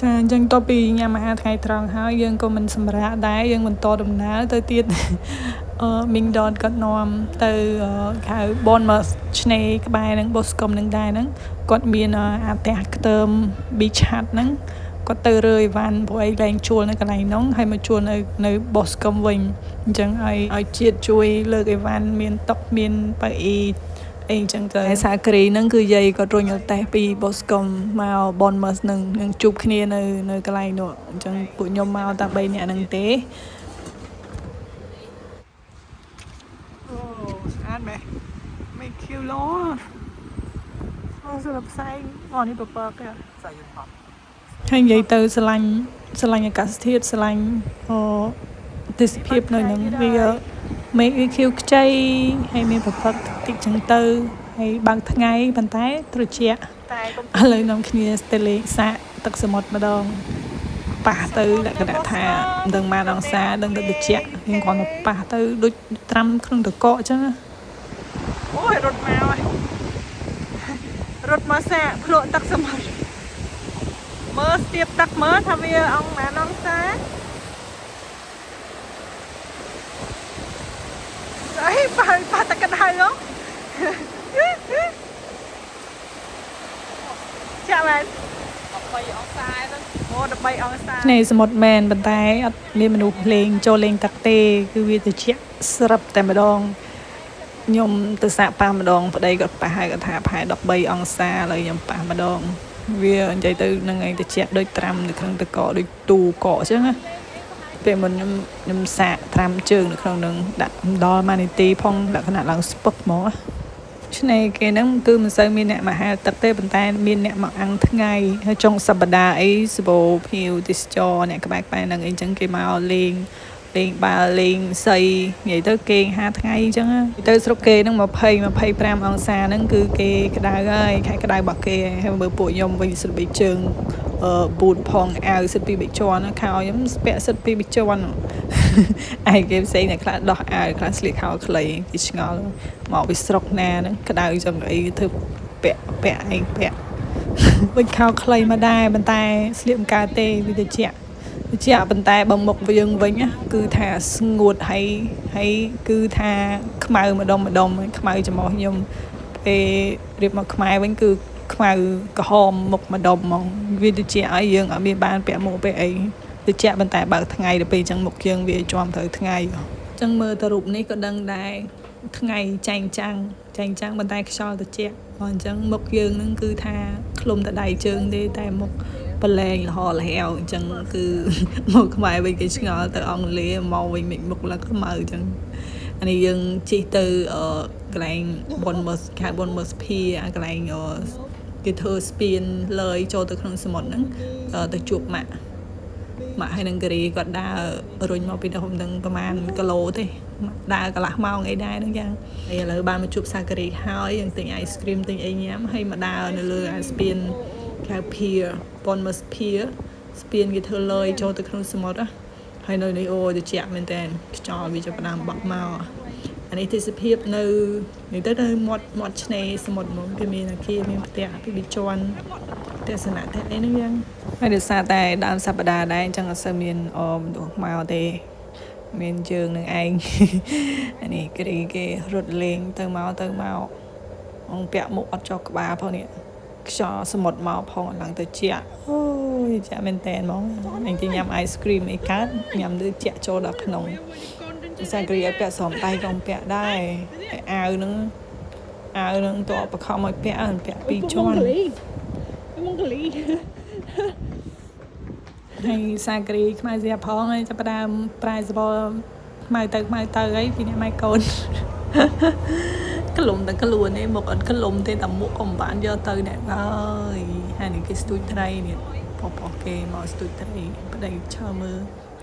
ចាអញ្ចឹងតពីញ៉ាំអាហារថ្ងៃត្រង់ហើយយើងក៏មិនសម្រាកដែរយើងបន្តដំណើរទៅទៀតមីងដនគាត់នាំទៅហៅបនមកឆ្នេរក្បែរនឹងបូស្កុំនឹងដែរហ្នឹងគាត់មានអាផ្ទះខ្ទើម beach hut ហ្នឹងគាត់ទៅរើអីវ៉ាន់ព្រោះអីលែងជួលនៅកន្លែងហ្នឹងហើយមកជួលនៅបូស្កុំវិញអញ្ចឹងឲ្យជាតិជួយលើកអីវ៉ាន់មានតុមានប៉ៅអីអីចឹងទៅសាគ្រីហ្នឹងគឺយាយគាត់រុញអត់តេះពីបូស្កុំមកបនមឺសនឹងជួបគ្នានៅកន្លែងនោះអញ្ចឹងពួកខ្ញុំមកតែ3នាក់ហ្នឹងទេអូស្អាតមែនមិនខៀវឡអូសម្រាប់ផ្សែងអូនេះពពកផ្សែងយន្តហោះហើយនិយាយទៅស្រឡាញ់អាកាសធាតុស្រឡាញ់ទេសភាពនៅហ្នឹងវាមេឃវាខៀវខ្ចីហើយមានពពកតិចចឹងទៅហើយបើកថ្ងៃប៉ុន្តែត្រជាក់តែឥឡូវនាំគ្នាស្ទើរលេងសាកទឹកសមុទ្រម្ដងប៉ះទៅលក្ខណៈថាមិនដឹងបានអង្សាដឹងទៅត្រជាក់យើងគ្រាន់តែប៉ះទៅដូចត្រាំក្នុងតកកអញ្ចឹងអូយរត់មកហើយរត់មកសាកភ្លក់ទឹកសមុទ្រមើលស្ទាបទឹកមើលថាវាអង្សាអង្សាអីប៉ះទឹកកណ្ដៅហ៎ចាមែន13អង្សាហ្នឹងអូ13អង្សានេះសមុទ្រមែនប៉ុន្តែអត់មានមនុស្សលេងចូលលេងទឹកទេគឺវាត្រជាក់ស្រាប់តែម្ដងខ្ញុំទៅសាកប៉ះម្ដងប្តីគាត់ប៉ះហើយគាត់ថាប្រហែល13អង្សាឥឡូវខ្ញុំប៉ះម្ដងវានិយាយទៅនឹងឯងត្រជាក់ដូចត្រាំនៅក្នុងទឹកកកដូចទូកកអញ្ចឹងណាពេលមុនខ្ញុំសាកត្រាំជើងនៅក្នុងនឹងដាក់ដល់ម៉ានីទីផងលក្ខណៈឡើងស្ពឹកហ្មងឆ្នេរគេហ្នឹងគឺមិនសូវមានអ្នកមកហែលទឹកទេប៉ុន្តែមានអ្នកមកអាំងថ្ងៃហើយចុងសប្តាហ៍អីសបោភៀវទេសចរអ្នកក្បែរហ្នឹងអីចឹងគេមកលេងបាល់លេងសីនិយាយទៅគេ50ថ្ងៃអញ្ចឹងទៅស្រុកគេហ្នឹង20-25អង្សាហ្នឹងគឺគេក្តៅហើយខែក្តៅរបស់គេហើយមើលពួកខ្ញុំវិញសិតបីជើងប៊ូតផងអាវសិតពីរបីជាន់ខោខ្ញុំស្ពាក់សិតពីរបីជាន់ឯគេផ្សេងតែខ្លះដោះអាវខ្លះស្លៀកខោខ្លីគេឆ្ងល់មកពីស្រុកណាហ្នឹងក្តៅចឹងអីធ្វើពាក់ឯងពាក់វិញខោខ្លីមកដែរប៉ុន្តែស្លៀកមិនកើតទេវាទៅជាប៉ុន្តែបើមុខយើងវិញគឺថាស្ងួតហើយគឺថាខ្មៅម្ដុំខ្មៅចំពោះខ្ញុំពេលរៀបមកខ្មែរវិញគឺខ្មៅក្រហមមុខម្ដុំហ្មងវាទៅជាឲ្យយើងអត់មានបានពាក់មួកពាក់អីទៅជាប៉ុន្តែបើកថ្ងៃទៅពេលអញ្ចឹងមុខយើងវាជាប់ត្រូវថ្ងៃអញ្ចឹងមើលទៅរូបនេះក៏ដឹងដែរថ្ងៃចែងចាំងប៉ុន្តែខ្យល់ទៅជាអញ្ចឹងមុខយើងនឹងគឺថាឃ្លុំតែដៃជើងទេតែមុខប្រឡែងលហលហែវអញ្ចឹងគឺមកខ្មែរវិញគេឆ្ងល់ទៅអង់គ្លេសមកវិញមិនមុខឡើងខ្មៅអញ្ចឹងអានេះយើងជិះទៅកន្លែងបនមើសខេត្តបនមើសភាកន្លែងគេធ្វើស្ពានលើយចូលទៅក្នុងសមុទ្រហ្នឹងទៅជួបម៉ាក់ហើយនឹងការីគាត់ដើររុញមកពីនោះមិនដឹងប្រហែលគីឡូទេដើរកន្លះម៉ោងអីដែរហ្នឹងយ៉ាងហើយឥឡូវបានមកជួបសាការីហើយយើងទិញអាយស្គ្រីមទិញអីញ៉ាំហើយមកដើរនៅលើអាស្ពានគេហៅភៀបនមើសភាស្ពានគេធ្វើលើយចូលទៅក្នុងសមុទ្រហើយនៅនេះអូទៅជាក់មែនតើខ្យល់វាចាប់ផ្ដើមបក់មកអានេះទេសភាពនៅមាត់ឆ្នេរសមុទ្រហ្មងគេមានអាគារមានផ្ទះពីរជាន់ទស្សនៈផ្ទះអីហ្នឹងយ៉ាងហើយដោយសារតែដើមសប្តាហ៍ដែរអញ្ចឹងអត់សូវមានមនុស្សមកទេមានជើងនឹងឯងអានេះគេរត់លេងទៅមកអង្គពាក់មុខអត់ចុះក្បាលផងនេះខ្យល់សមុទ្រមកផងឡើងទៅជាអូយចាមែនតើហ្មងអញទៅញ៉ាំអាយស្គ្រីមអីកើតញ៉ាំទៅជាចូលដល់ក្នុងសាគ្រីឲ្យពាក់ស្រោមដៃក៏ពាក់ដែរហើយអាវនឹងតបខំឲ្យពាក់ពីរជាន់មង្គលីហើយសាគ្រីខ្មែរស្រាប់ផងហើយចាប់ផ្ដើមប្រែសបល់ខ្មៅទៅអីពីអ្នកម៉ែកូនក្លុំតែខ្លួននេះមកអត់ក្លុំទេតែមុខក៏មិនបានយកទៅអ្នកអើយហើយនេះគេស្ទូចត្រីនេះប៉ុគេមកស្ទូចត្រីប្តីឈើមើល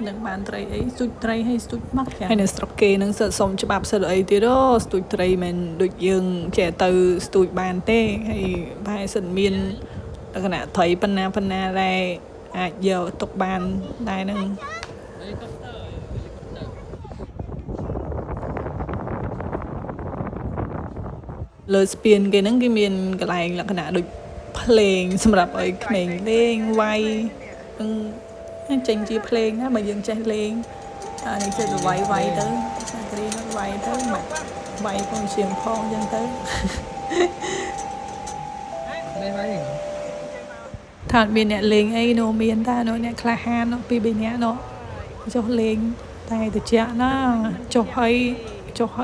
នឹងបានត្រីអីស្ទូចត្រីហើយស្ទូចមកហើយនៅស្រុកគេនឹងសិតសុំច្បាប់សិតអីទៀតស្ទូចត្រីមិនដូចយើងចេះទៅស្ទូចបានទេហើយបែរសិតមានលក្ខណៈត្រីប៉ុណ្ណាដែរអាចយកទុកបានដែរហ្នឹងលើស្ពានគេហ្នឹងគេមានកន្លែងលក្ខណៈដូចភ្លេងសម្រាប់ឲ្យក្មេងលេងវាយ ចេញជាភ្លេងណាបើយើងចេះលេងនេះចេះទៅវាយទៅសាគ្រីនោះវាយទៅមកវាយផងជាងផងអញ្ចឹងទៅថាមានអ្នកលេងអីនោះមានតានោះអ្នកក្លាហាននោះពីរនាក់នោះចុះលេងតែតិចណាចុះហើ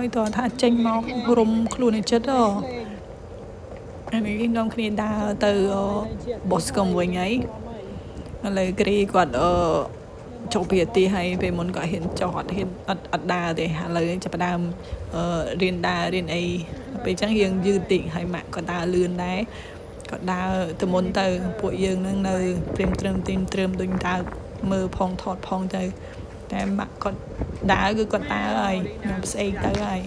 យតើថាចេញមករំខ្លួនឯចិត្តអានេះនាំគ្នាដើរទៅបោះស្គមវិញហើយឥឡូវគ្រីគាត់ចុះពីទីហើយពេលមុនក៏ហ៊ានចុះអត់ដើរទេឥឡូវចាប់ផ្ដើមរៀនដើររៀនអីពេលអញ្ចឹងយើងយឺតតិចហើយម៉ាក់ក៏ដើរលឿនដែរក៏ដើរទៅមុនទៅពួកយើងនឹងនៅព្រាមត្រឹមដូចដើរមើលផងថតផងទៅតែម៉ាក់គាត់ដើរគឺគាត់ដើរហើយខ្ញុំស្អេកទៅហើយ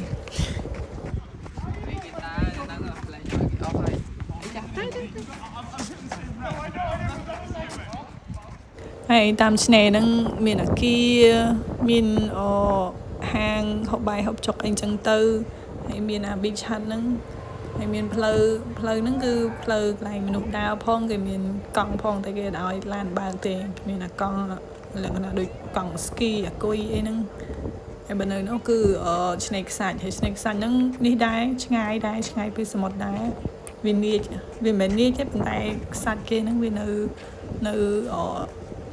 ហើយតាមឆ្នេរហ្នឹងមានអាគារមានហាងហូបបាយហូបចុកអីចឹងទៅហើយមានអា beach hut ហ្នឹងហើយមានផ្លូវហ្នឹងគឺផ្លូវកន្លែងមនុស្សដើរផងគេមានកង់ផងតែគេអត់ឲ្យឡានបើកទេមានអាកង់លក្ខណៈដូចកង់ស្គីអាគុយអីហ្នឹងហើយបើនៅនោះគឺឆ្នេរខ្សាច់ហើយឆ្នេរខ្សាច់ហ្នឹងនេះដែរឆ្ងាយពីសមុទ្រដែរវានាចវាមិននាចទេប៉ុន្តែខ្សាច់គេហ្នឹងវានៅ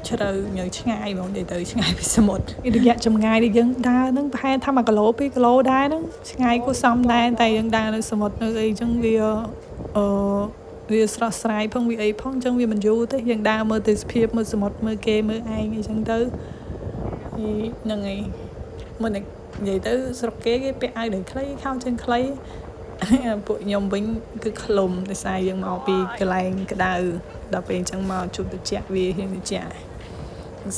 ជ្រៅញើឆ្ងាយហ្មងនិយាយទៅឆ្ងាយពីសមុទ្ររយៈចម្ងាយដែលយើងដើរហ្នឹងប្រហែលថា1គីឡូ2គីឡូដែរហ្នឹងឆ្ងាយគួរសមដែរតែយើងដើរនៅសមុទ្រនៅអីចឹងវាស្រស់ស្រាយផងវាអីផងចឹងវាមិនយូរទេយើងដើរមើលទេសភាពមើលសមុទ្រមើលគេមើលឯងអីចឹងទៅហ្នឹងហើយមិននិយាយទៅស្រុកគេពាក់អាវដៃខ្លីខោជើងខ្លីពួកខ្ញុំវិញគឺខ្លុំដោយសារយើងមកពីកន្លែងក្តៅដល់ពេលអញ្ចឹងមកជុំតិចវាហ៊ានតិច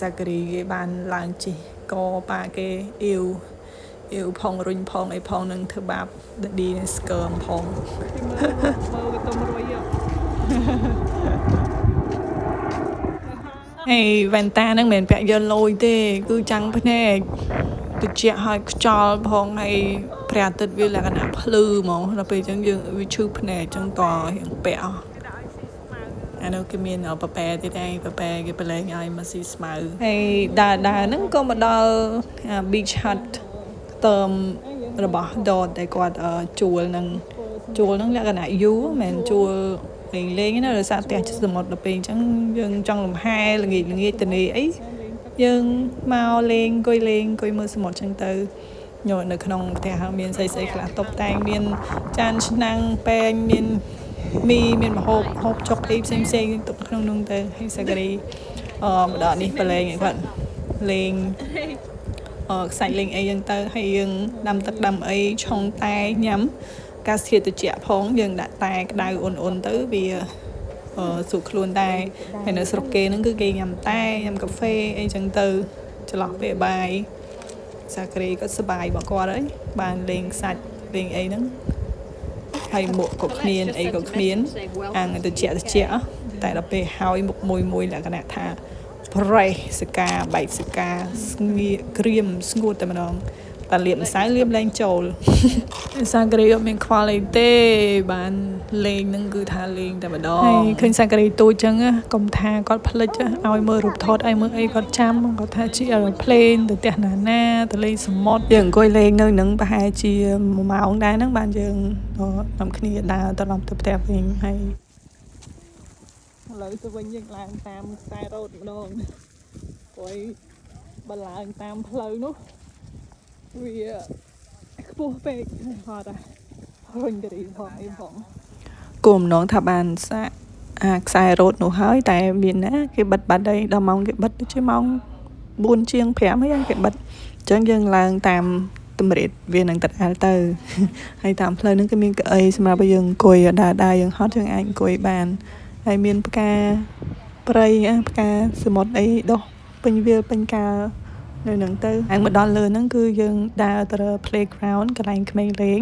សាការីគេបានឡើងជីកប៉ាគេអ៊ីវផងរុញផងអីផងនឹងធ្វើបាបដឌីស្កើមផងមើលទៅទុំរួយហើយវ៉ែនតាហ្នឹងមិនមែនពាក់យកលុយទេគឺចាំងភ្នែកតិចឲ្យខ្យល់ផងហើយព្រះអាទិត្យវាលក្ខណៈភ្លឺហ្មងដល់ពេលអញ្ចឹងយើងវាឈឺភ្នែកអញ្ចឹងតរៀងពាក់អានោះគេមានប៉ប៉ែទៀតឯងប៉ប៉ែគេប្រឡែងឲ្យមកស៊ីស្មៅហើយដើរហ្នឹងក៏មកដល់ beach hut តើមរបស់ដតតែគាត់ជួលហ្នឹងលក្ខណៈយូរមិនជួលលេងណាដោយសារផ្ទះសមុទ្រដល់ពេលអញ្ចឹងយើងចង់លំហែល្ងាចទៅនេះអីយើងមកលេងអង្គុយមើលសមុទ្រអញ្ចឹងទៅញ៉នៅក្នុងផ្ទះមានស្អីខ្លះតុបតែងមានចានឆ្នាំងពែងមានមីមានម្ហូបហូបចុកអីផ្សេងទុកក្នុងនោះទៅហើយសាការីម្ដងនេះប្រឡែងឲ្យគាត់លេងខ្សាច់លេងអីយ៉ាងទៅហើយយើងដាំទឹកដាំអីឆុងតែញ៉ាំកាសធាតុត្រជាក់ផងយើងដាក់តែក្តៅអ៊ុនទៅវាស្រួលខ្លួនដែរហើយនៅស្រុកគេហ្នឹងគឺគេញ៉ាំតែញ៉ាំកាហ្វេអីចឹងទៅចន្លោះពេលបាយសាការីក៏សប្បាយរបស់គាត់ហើយបានលេងខ្សាច់លេងអីហ្នឹងហើយមុខក៏គ្មានអីក៏គ្មានអាំងត្រជាក់តែដល់ពេលហើយមុខមួយលក្ខណៈថាប្រេះសកាបែកសកាស្ងៀកក្រៀមស្ងួតតែម្ដងតែលាបម្សៅលាបឡើងចូលសាការីអត់មានខ្វល់អីទេបានលេងហ្នឹងគឺថាលេងតែម្ដងហើយឃើញសាការីទូចចឹងកុំថាគាត់ភ្លេចឲ្យមើលរូបថតឲ្យមើលអីគាត់ចាំគាត់ថាជាភ្លេងទៅផ្ទះណាទៅលេងសមុទ្រយើងអង្គុយលេងនៅហ្នឹងប្រហែលជា1ម៉ោងដែរហ្នឹងបានយើងនាំគ្នាដើរត្រឡប់ទៅផ្ទះវិញហើយឥឡូវទៅវិញយើងឡើងតាមខ្សែរ៉ូតម្ដងព្រោះបើឡើងតាមផ្លូវនោះវាខ្ពស់ពេកហត់រុញទៅរីផងអីផងគោលបំណងថាបានសាកខ្សែរ៉ូតនោះហើយតែមានណាគេបិទបាត់ហើយដល់ម៉ោងគេបិទជាម៉ោង4ជាង5ហើយគេបិទអញ្ចឹងយើងឡើងតាមតម្រិតវានឹងដដែលទៅហើយតាមផ្លូវហ្នឹងគឺមានកៅអីសម្រាប់ឲ្យយើងអង្គុយដើរយើងហត់យើងអាចអង្គុយបានហើយមានផ្កាព្រៃផ្កាសមុទ្រអីដុះពេញវាលពេញកាលនៅហ្នឹងទៅហើយមកដល់លើហ្នឹងគឺយើងដើរទៅ playground កន្លែងក្មេងលេង